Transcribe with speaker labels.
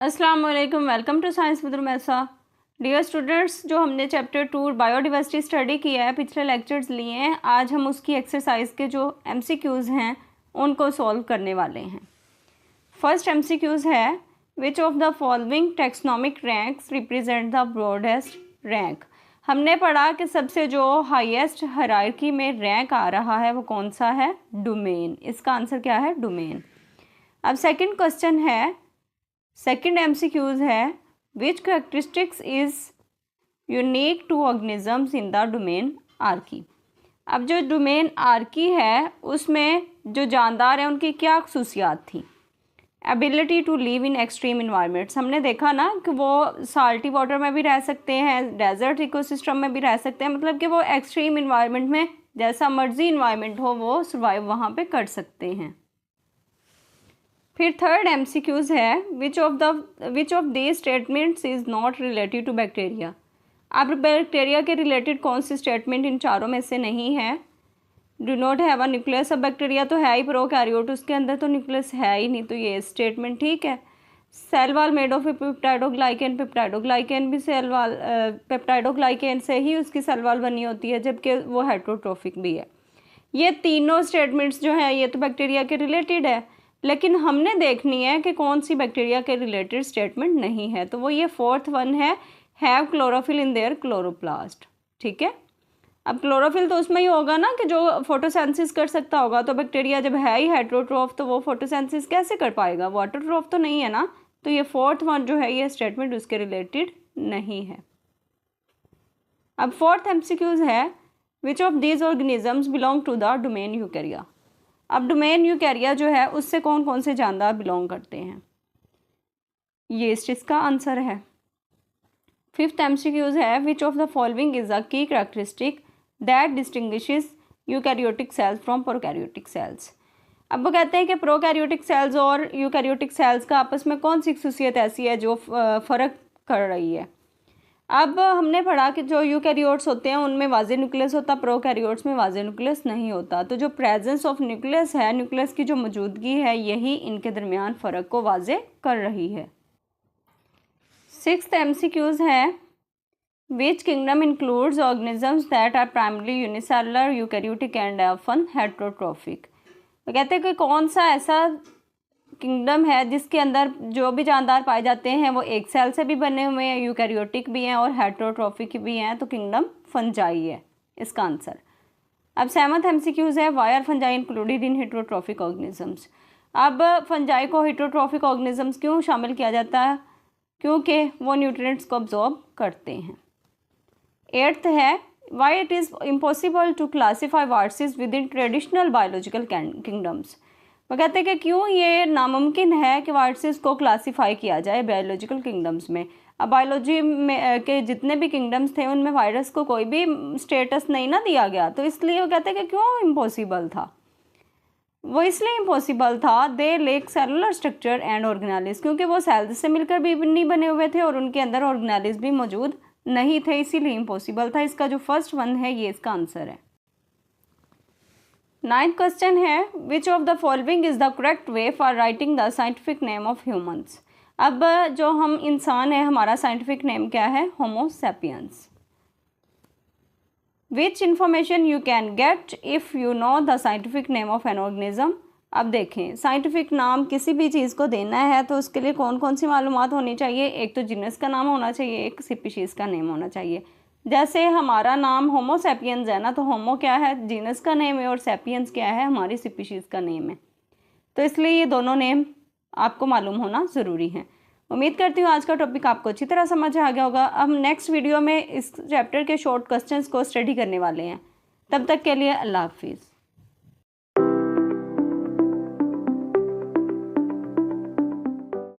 Speaker 1: अस्सलाम वालेकुम, welcome to science with Rumaisa. Dear students, जो हमने चैप्टर 2 बायोडिवर्सिटी स्टडी किया है, पिछले लेक्चर्स लिए हैं, आज हम उसकी एक्सरसाइज के जो एमसीक्यूज़ हैं उनको सॉल्व करने वाले हैं। फर्स्ट एमसीक्यूज़ है, which of the following taxonomic ranks represent the broadest rank. हमने पढ़ा कि सबसे जो हाईएस्ट हायरार्की में रैंक आ रहा है वो कौन सा है? डोमेन। इसका आंसर क्या है? डोमेन। अब सेकंड क्वेश्चन है, सेकंड एमसीक्यूज़ है, which characteristics is unique to organisms in the domain archaea. अब जो डोमेन आर्की है उसमें जो जानदार हैं उनकी क्या खसूसियात थी? Ability to live in extreme environments. हमने देखा ना कि वो साल्टी वाटर में भी रह सकते हैं, डेजर्ट इकोसिस्टम में भी रह सकते हैं, मतलब कि वो एक्सट्रीम इन्वायरमेंट में जैसा मर्जी इन्वायरमेंट हो वो सर्वाइव वहाँ पे कर सकते हैं। फिर थर्ड एमसीक्यूज़ है, which of these statements is not related to bacteria. अब बैक्टीरिया के रिलेटेड कौन सी स्टेटमेंट इन चारों में से नहीं है? Do not have a nucleus. अब बैक्टीरिया तो है ही प्रोकैरियोट, उसके अंदर तो न्यूक्लियस है ही नहीं, तो ये स्टेटमेंट ठीक है। Cell wall made of peptidoglycan. Peptidoglycan भी सेल वाल पेप्टाइडोग्लाइकेन से ही उसकी सेल वाल बनी होती है, जबकि वो हेट्रोट्रोफिक भी है। ये तीनों स्टेटमेंट्स जो है ये तो बैक्टीरिया के रिलेटेड है, लेकिन हमने देखनी है कि कौन सी बैक्टीरिया के रिलेटेड स्टेटमेंट नहीं है, तो वो ये फोर्थ वन है, have chlorophyll in their chloroplast. ठीक है, अब क्लोरोफिल तो उसमें ही होगा ना कि जो फोटोसेंसिस कर सकता होगा, तो बैक्टीरिया जब है ही हेट्रोट्रोफ तो वो फोटोसेंसिस कैसे कर पाएगा? वाटरट्रोफ तो नहीं है ना, तो ये फोर्थ वन जो है ये स्टेटमेंट उसके रिलेटेड नहीं है। अब फोर्थ एमसीक्यूज है, which of these organisms belong to the domain Eukarya. अब डोमेन यूकैरिया जो है उससे कौन कौन से जानदार बिलोंग करते हैं? यीस्ट इसका आंसर है। फिफ्थ एमसीक्यूज है, which of the following is a key characteristic that distinguishes eukaryotic cells from prokaryotic cells. अब वो कहते हैं कि प्रोकैरियोटिक सेल्स और यूकैरियोटिक सेल्स का आपस में कौन सी खसूसियत ऐसी है जो फ़र्क कर रही है? अब हमने पढ़ा कि जो यूकैरियोट्स होते हैं उनमें वाज़े न्यूक्लियस होता, प्रोकैरियोट्स में वाज़े न्यूक्लियस नहीं होता, तो जो प्रेजेंस ऑफ न्यूक्लियस है, न्यूक्लियस की जो मौजूदगी है, यही इनके दरमियान फ़र्क को वाज़े कर रही है। सिक्स्थ एमसीक्यूज़ है, which kingdom includes organisms that are primarily unicellular eukaryotic and often heterotrophic. तो कहते हैं कि कौन सा ऐसा किंगडम है जिसके अंदर जो भी जानदार पाए जाते हैं वो एक सेल से भी बने हुए हैं, यूकैरियोटिक भी हैं और हेट्रोट्रोफिक भी हैं, तो किंगडम फंजाई है इसका आंसर। अब सेवंथ एमसीक्यूज है, why are fungi included in heterotrophic organisms. अब फंजाई को हेट्रोट्रोफिक ऑर्गेनिजम्स क्यों शामिल किया जाता है? क्योंकि वो न्यूट्रिएंट्स को अब्जॉर्ब करते हैं। एट्थ है, why it is impossible to classify viruses within traditional biological kingdoms. वो कहते हैं कि क्यों ये नामुमकिन है कि वायरसेस को क्लासीफाई किया जाए बायोलॉजिकल किंगडम्स में। अब बायोलॉजी में के जितने भी किंगडम्स थे उनमें वायरस को कोई भी स्टेटस नहीं ना दिया गया, तो इसलिए वो कहते हैं कि क्यों इम्पॉसिबल था। वो इसलिए इम्पॉसिबल था, they lack cellular structure and organelles, क्योंकि वो सेल्स से मिलकर भी नहीं बने हुए थे और उनके अंदर ऑर्गेनालिज भी मौजूद नहीं थे, इसीलिए इम्पॉसिबल था। इसका जो फर्स्ट वन है ये इसका आंसर है। नाइन्थ क्वेश्चन है, which of the following is the correct way for writing the scientific name of humans. अब जो हम इंसान है हमारा साइंटिफिक नेम क्या है? Homo sapiens. Which information you can get if you know the scientific name of an organism. अब देखें, साइंटिफिक नाम किसी भी चीज़ को देना है तो उसके लिए कौन कौन सी मालूमात होनी चाहिए? एक तो जीनस का नाम होना चाहिए, एक स्पीशीज़ का नेम होना चाहिए। जैसे हमारा नाम होमो सैपियंस है ना, तो होमो क्या है? जीनस का नेम है, और सैपियंस क्या है? हमारी स्पीशीज़ का नेम है, तो इसलिए ये दोनों नेम आपको मालूम होना ज़रूरी है। उम्मीद करती हूँ आज का टॉपिक आपको अच्छी तरह समझ आ गया होगा। अब नेक्स्ट वीडियो में इस चैप्टर के शॉर्ट क्वेश्चंस को स्टडी करने वाले हैं। तब तक के लिए अल्लाह हाफिज़।